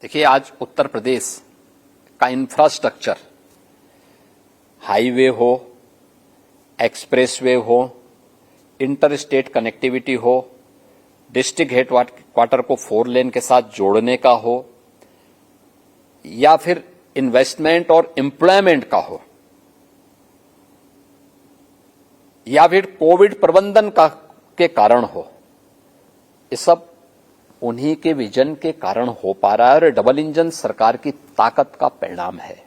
देखिए, आज उत्तर प्रदेश का इंफ्रास्ट्रक्चर, हाईवे हो, एक्सप्रेसवे हो, इंटर स्टेट कनेक्टिविटी हो, डिस्ट्रिक्ट हेडक्वार्टर को 4 लेन के साथ जोड़ने का हो, या फिर इन्वेस्टमेंट और एम्प्लॉयमेंट का हो, या फिर कोविड प्रबंधन के कारण हो, ये सब उन्हीं के विजन के कारण हो पा रहा है और डबल इंजन सरकार की ताकत का परिणाम है।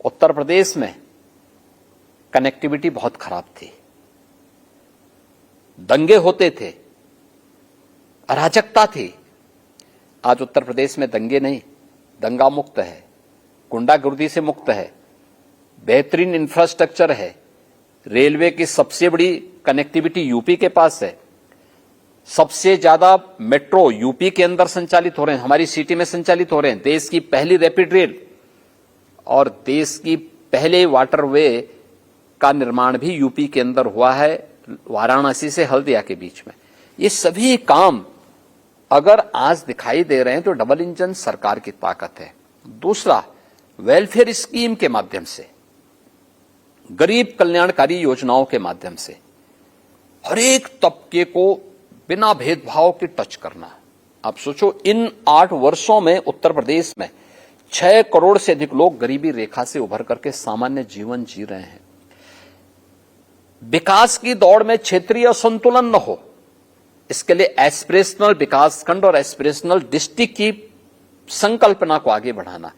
उत्तर प्रदेश में कनेक्टिविटी बहुत खराब थी, दंगे होते थे, अराजकता थी। आज उत्तर प्रदेश में दंगे नहीं, दंगा मुक्त है, गुंडागर्दी से मुक्त है, बेहतरीन इंफ्रास्ट्रक्चर है, रेलवे की सबसे बड़ी कनेक्टिविटी यूपी के पास है, सबसे ज्यादा मेट्रो यूपी के अंदर संचालित हो रहे हैं, हमारी सिटी में संचालित हो रहे हैं, देश की पहली रैपिड रेल और देश की पहले वाटरवे का निर्माण भी यूपी के अंदर हुआ है, वाराणसी से हल्दिया के बीच में। ये सभी काम अगर आज दिखाई दे रहे हैं तो डबल इंजन सरकार की ताकत है। दूसरा, वेलफेयर स्कीम के माध्यम से, गरीब कल्याणकारी योजनाओं के माध्यम से हर एक तबके को बिना भेदभाव के टच करना। आप सोचो, इन 8 वर्षों में उत्तर प्रदेश में 6 करोड़ से अधिक लोग गरीबी रेखा से उभर करके सामान्य जीवन जी रहे हैं। विकास की दौड़ में क्षेत्रीय असंतुलन न हो, इसके लिए एस्पिरेशनल विकास खंड और एस्पिरेशनल डिस्ट्रिक्ट की संकल्पना को आगे बढ़ाना,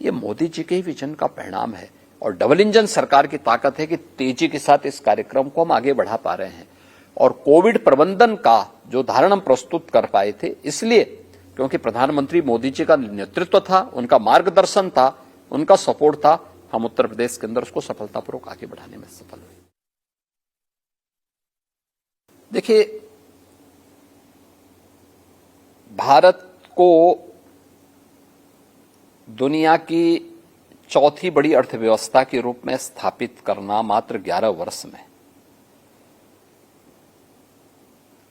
यह मोदी जी के ही विजन का परिणाम है और डबल इंजन सरकार की ताकत है कि तेजी के साथ इस कार्यक्रम को हम आगे बढ़ा पा रहे हैं। और कोविड प्रबंधन का जो उदाहरण हम प्रस्तुत कर पाए थे, इसलिए क्योंकि प्रधानमंत्री मोदी जी का नेतृत्व था, उनका मार्गदर्शन था, उनका सपोर्ट था, हम उत्तर प्रदेश के अंदर उसको सफलतापूर्वक आगे बढ़ाने में सफल हुए। देखिए, भारत को दुनिया की चौथी बड़ी अर्थव्यवस्था के रूप में स्थापित करना मात्र 11 वर्ष में,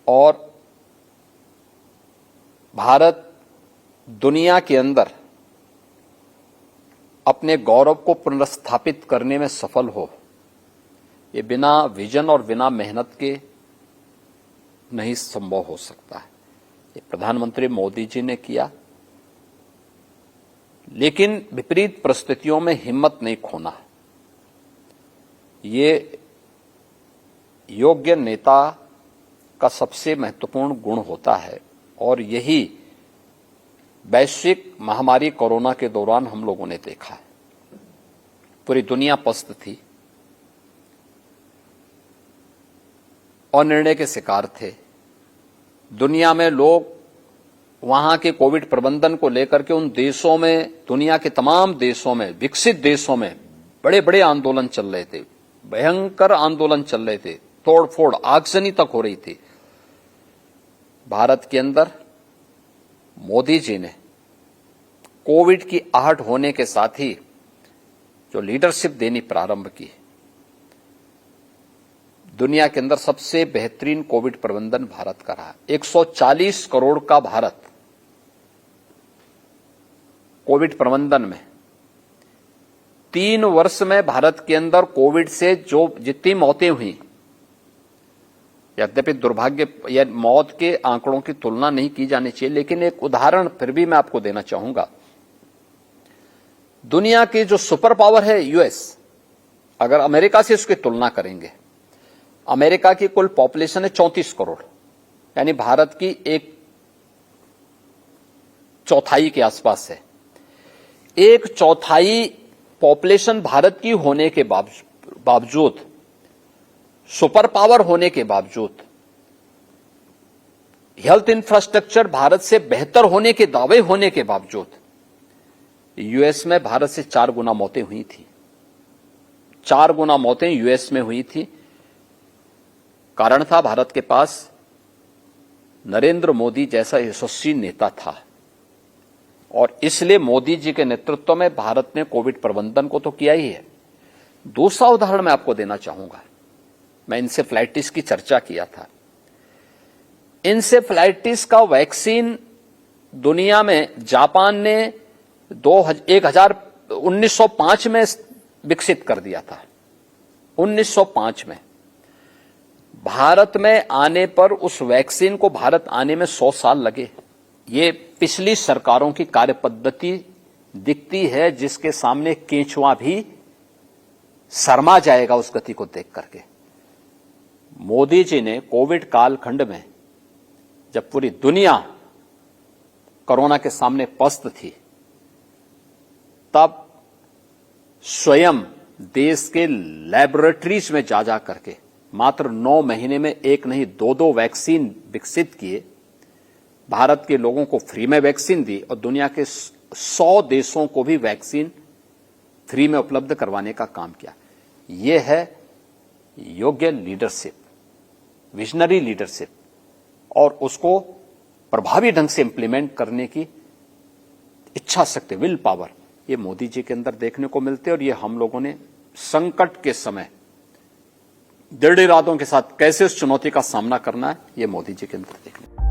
और भारत दुनिया के अंदर अपने गौरव को पुनर्स्थापित करने में सफल हो, ये बिना विजन और बिना मेहनत के नहीं संभव हो सकता है। ये प्रधानमंत्री मोदी जी ने किया, लेकिन विपरीत परिस्थितियों में हिम्मत नहीं खोना, ये योग्य नेता का सबसे महत्वपूर्ण गुण होता है। और यही वैश्विक महामारी कोरोना के दौरान हम लोगों ने देखा है। पूरी दुनिया पस्त थी और निर्णय के शिकार थे। दुनिया में लोग वहां के कोविड प्रबंधन को लेकर के उन देशों में, दुनिया के तमाम देशों में, विकसित देशों में बड़े बड़े आंदोलन चल रहे थे, भयंकर आंदोलन चल रहे थे, तोड़फोड़, आगजनी तक हो रही थी। भारत के अंदर मोदी जी ने कोविड की आहट होने के साथ ही जो लीडरशिप देनी प्रारंभ की, दुनिया के अंदर सबसे बेहतरीन कोविड प्रबंधन भारत का रहा। 140 करोड़ का भारत कोविड प्रबंधन में, 3 वर्ष में भारत के अंदर कोविड से जो जितनी मौतें हुई, यद्यपि दुर्भाग्य या मौत के आंकड़ों की तुलना नहीं की जानी चाहिए, लेकिन एक उदाहरण फिर भी मैं आपको देना चाहूंगा। दुनिया की जो सुपर पावर है यूएस, अगर अमेरिका से उसकी तुलना करेंगे, अमेरिका की कुल पॉपुलेशन है 34 करोड़, यानी भारत की 1/4 के आसपास है। 1/4 पॉपुलेशन भारत की होने के बावजूद, सुपर पावर होने के बावजूद, हेल्थ इंफ्रास्ट्रक्चर भारत से बेहतर होने के दावे होने के बावजूद, यूएस में भारत से 4 गुना मौतें हुई थी। 4 गुना मौतें यूएस में हुई थी। कारण था, भारत के पास नरेंद्र मोदी जैसा यशस्वी नेता था और इसलिए मोदी जी के नेतृत्व में भारत ने कोविड प्रबंधन को तो किया ही है। दूसरा उदाहरण मैं आपको देना चाहूंगा। मैं इंसेफ्लाइटिस की चर्चा किया था। इंसेफ्लाइटिस का वैक्सीन दुनिया में जापान ने 1905 में विकसित कर दिया था। 1905 में भारत में आने पर उस वैक्सीन को भारत आने में 100 साल लगे। ये पिछली सरकारों की कार्यपद्धति दिखती है, जिसके सामने केंचुआ भी शर्मा जाएगा उस गति को देख करके। मोदी जी ने कोविड कालखंड में, जब पूरी दुनिया कोरोना के सामने पस्त थी, तब स्वयं देश के लैबोरेटरीज में जा करके मात्र 9 महीने में एक नहीं 2 वैक्सीन विकसित किए, भारत के लोगों को फ्री में वैक्सीन दी और दुनिया के 100 देशों को भी वैक्सीन फ्री में उपलब्ध करवाने का काम किया। यह है योग्य लीडरशिप, विजनरी लीडरशिप, और उसको प्रभावी ढंग से इंप्लीमेंट करने की इच्छा शक्ति, विल पावर, ये मोदी जी के अंदर देखने को मिलते हैं। और ये हम लोगों ने संकट के समय दृढ़ इरादों के साथ कैसे उस चुनौती का सामना करना है, ये मोदी जी के अंदर देखने